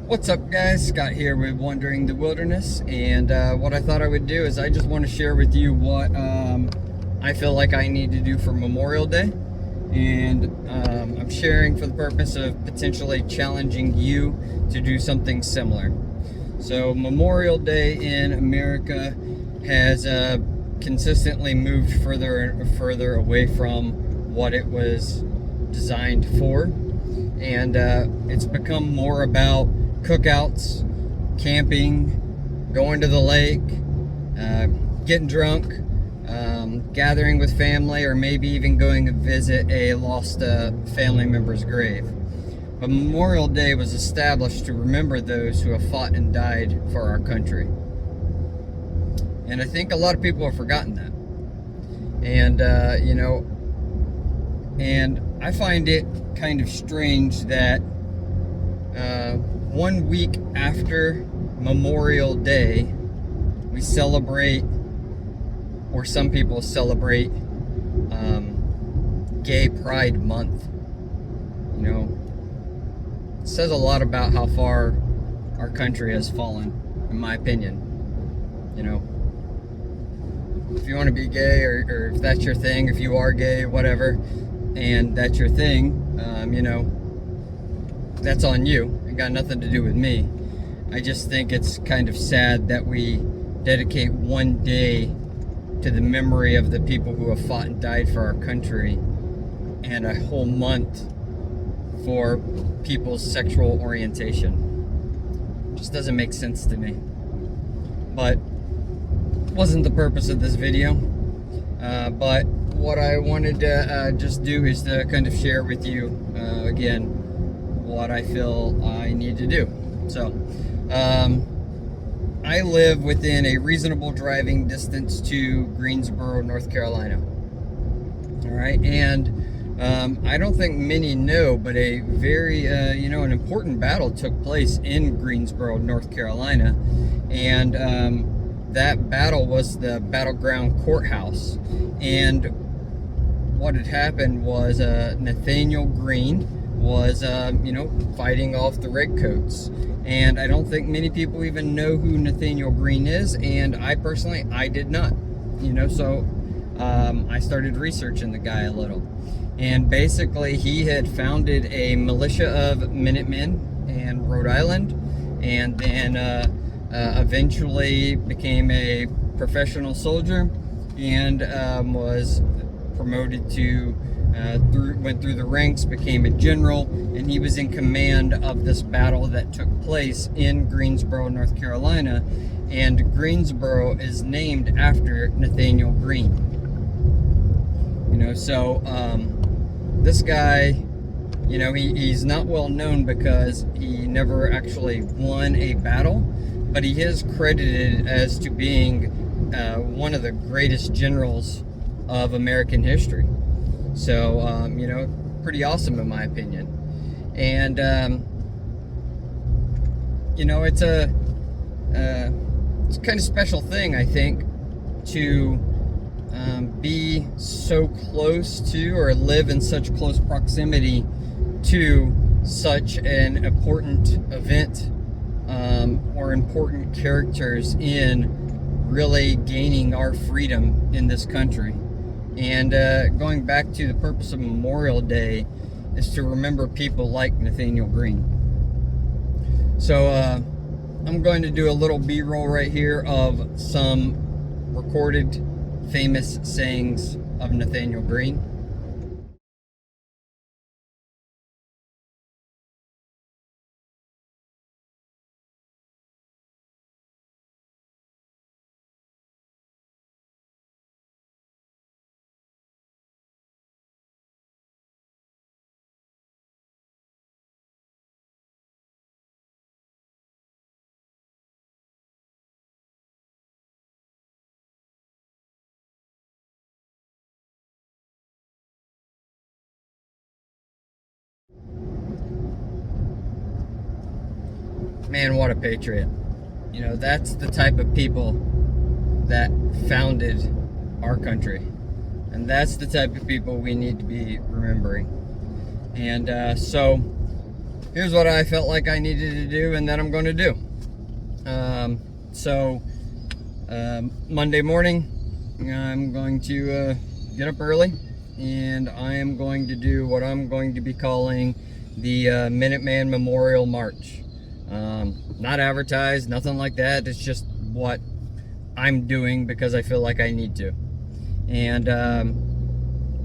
What's up, guys? Scott here with Wandering the Wilderness, and what I thought I would do is I just want to share with you what I feel like I need to do for Memorial Day, and I'm sharing for the purpose of potentially challenging you to do something similar. So Memorial Day in America has consistently moved further and further away from what it was designed for, and it's become more about cookouts, camping, going to the lake, getting drunk, gathering with family, or maybe even going to visit a lost family member's grave. But Memorial Day was established to remember those who have fought and died for our country. And I think a lot of people have forgotten that. And, and I find it kind of strange that 1 week after Memorial Day, we celebrate, or some people celebrate, Gay Pride Month. It says a lot about how far our country has fallen, in my opinion. If you want to be gay, or if that's your thing, if you are gay, whatever, and that's your thing, that's on you. It got nothing to do with me. I just think it's kind of sad that we dedicate 1 day to the memory of the people who have fought and died for our country, and a whole month for people's sexual orientation. It just doesn't make sense to me. But wasn't the purpose of this video. But what I wanted to just do is to kind of share with you again what I feel I need to do. So I live within a reasonable driving distance to Greensboro, North Carolina. All right, and I don't think many know, but a very an important battle took place in Greensboro, North Carolina, and that battle was the Battleground Courthouse. And what had happened was Nathaniel Greene was fighting off the redcoats. And I don't think many people even know who Nathaniel Greene is, and I personally did not. So I started researching the guy a little. And basically he had founded a militia of Minutemen in Rhode Island, and then eventually became a professional soldier, and was promoted to went through the ranks, became a general, and he was in command of this battle that took place in Greensboro, North Carolina. And Greensboro is named after Nathaniel Greene. This guy, he's not well known because he never actually won a battle, but he is credited as to being one of the greatest generals of American history. So, pretty awesome in my opinion. And, it's a kind of special thing, I think, to be so close to, or live in such close proximity to such an important event, or important characters in really gaining our freedom in this country. And going back to the purpose of Memorial Day is to remember people like Nathaniel Greene. So I'm going to do a little B-roll right here of some recorded famous sayings of Nathaniel Greene. Man, what a patriot. That's the type of people that founded our country. And that's the type of people we need to be remembering. And so here's what I felt like I needed to do and that I'm going to do. Monday morning, I'm going to get up early, and I am going to do what I'm going to be calling the Minuteman Memorial March. Not advertised, nothing like that. It's just what I'm doing because I feel like I need to. And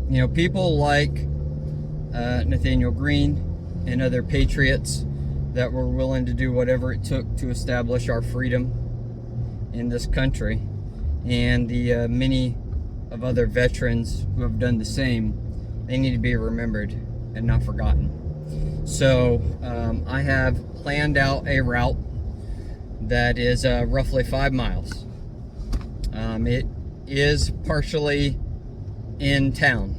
you know, people like Nathaniel Green and other patriots that were willing to do whatever it took to establish our freedom in this country, and the many of other veterans who have done the same, they need to be remembered and not forgotten. So I have planned out a route that is roughly 5 miles. It is partially in town,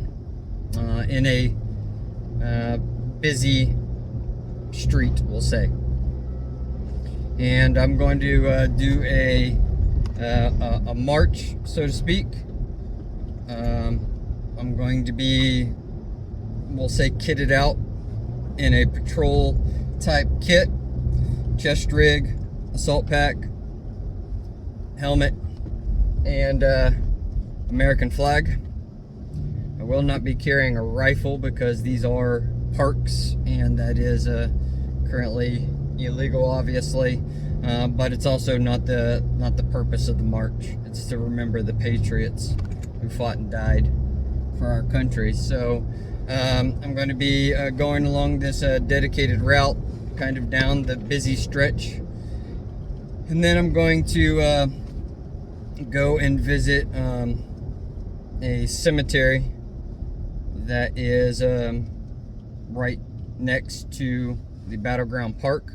in a busy street, we'll say. And I'm going to do a march, so to speak. I'm going to be, we'll say, kitted out in a patrol type kit, chest rig, assault pack, helmet, and American flag. I will not be carrying a rifle because these are parks, and that is currently illegal, obviously. But it's also not the purpose of the march. It's to remember the patriots who fought and died for our country. So I'm going to be going along this dedicated route, kind of down the busy stretch, and then I'm going to go and visit a cemetery that is right next to the Battleground Park.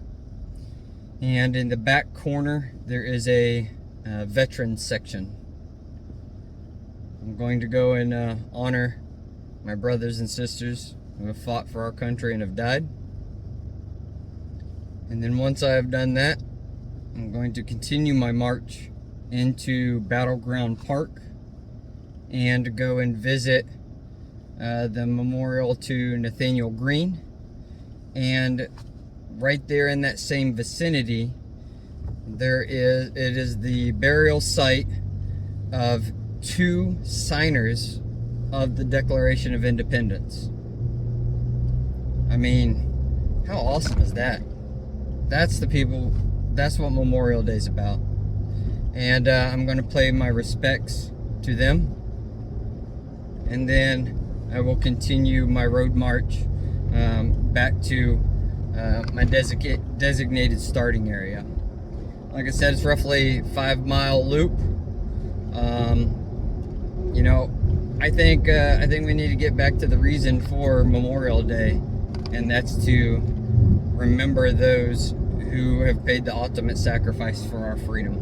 And in the back corner, there is a veterans section. I'm going to go and honor my brothers and sisters who have fought for our country and have died. And then once I have done that, I'm going to continue my march into Battleground Park and go and visit the memorial to Nathaniel Green. And right there in that same vicinity, it is the burial site of 2 signers of the Declaration of Independence. I mean, how awesome is that? That's the people, that's what Memorial Day is about. And I'm going to pay my respects to them, and then I will continue my road march back to my designated starting area. Like I said, it's roughly 5-mile loop. You know, I think we need to get back to the reason for Memorial Day, and that's to remember those who have paid the ultimate sacrifice for our freedom.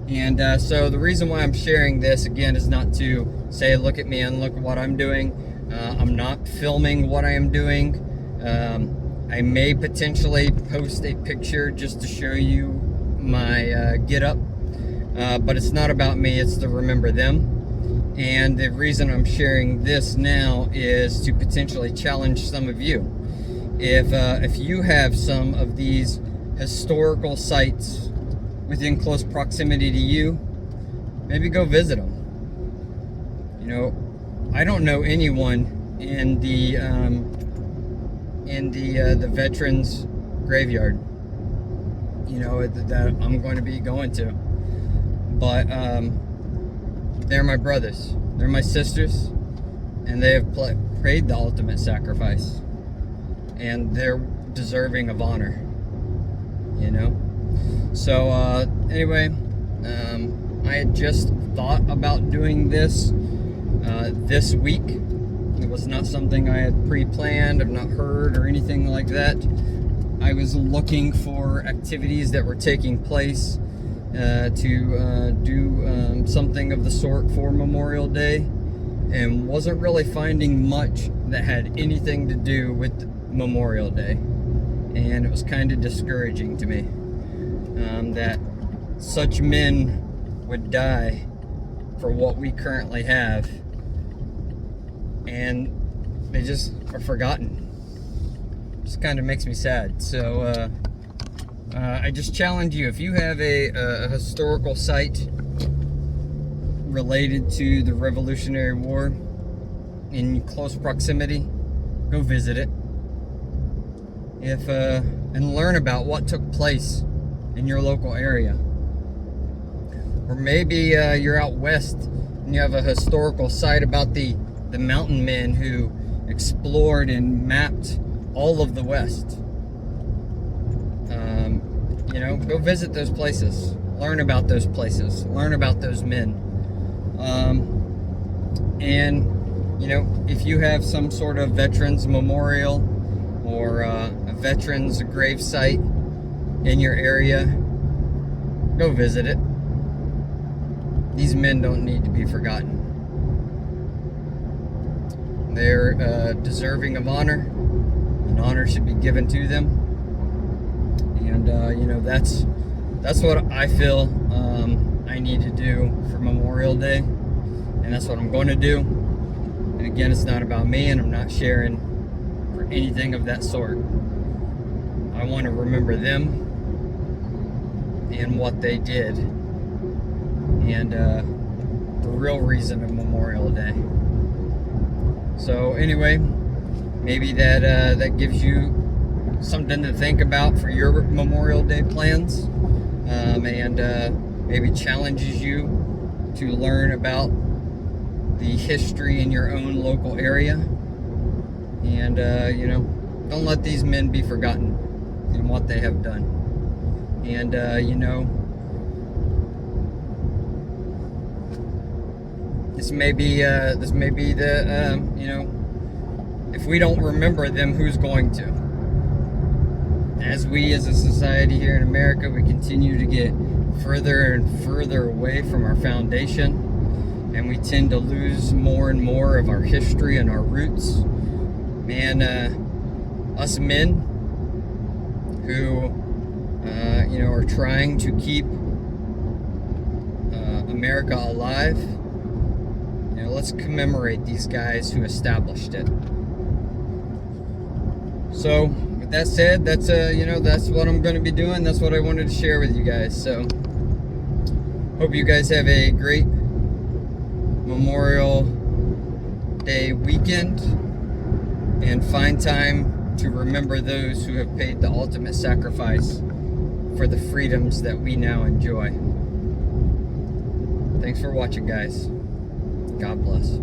And so the reason why I'm sharing this again is not to say, look at me and look at what I'm doing. I'm not filming what I am doing. I may potentially post a picture just to show you my get up, but it's not about me, it's to remember them. And the reason I'm sharing this now is to potentially challenge some of you. If you have some of these historical sites within close proximity to you, maybe go visit them. You know, I don't know anyone in the veterans graveyard, you know, that I'm going to be going to, but they're my brothers, they're my sisters, and they have paid the ultimate sacrifice, and they're deserving of honor, you know. So anyway, I had just thought about doing this this week. It was not something I had pre-planned, I've not heard or anything like that. I was looking for activities that were taking place to do something of the sort for Memorial Day, and wasn't really finding much that had anything to do with Memorial Day. And it was kind of discouraging to me that such men would die for what we currently have, and they just are forgotten. just kind of makes me sad. So I just challenge you, if you have a historical site related to the Revolutionary War in close proximity, go visit it. And learn about what took place in your local area. Or maybe you're out west and you have a historical site about the mountain men who explored and mapped all of the West. Go visit those places. Learn about those places. Learn about those men. If you have some sort of veterans memorial or a veterans grave site in your area, go visit it. These men don't need to be forgotten. They're deserving of honor, and honor should be given to them. And that's what I feel I need to do for Memorial Day, and that's what I'm going to do. And again, it's not about me, and I'm not sharing for anything of that sort. I want to remember them and what they did, and the real reason of Memorial Day. So anyway, maybe that gives you something to think about for your Memorial Day plans, and maybe challenges you to learn about the history in your own local area. And don't let these men be forgotten in what they have done. And this may be the if we don't remember them, who's going to? As we as a society here in America, we continue to get further and further away from our foundation, and we tend to lose more and more of our history and our roots. Man, us men who are trying to keep America alive, let's commemorate these guys who established it. So with that said, that's what I'm going to be doing. That's what I wanted to share with you guys. So hope you guys have a great Memorial Day weekend, and find time to remember those who have paid the ultimate sacrifice for the freedoms that we now enjoy. Thanks for watching, guys. God bless.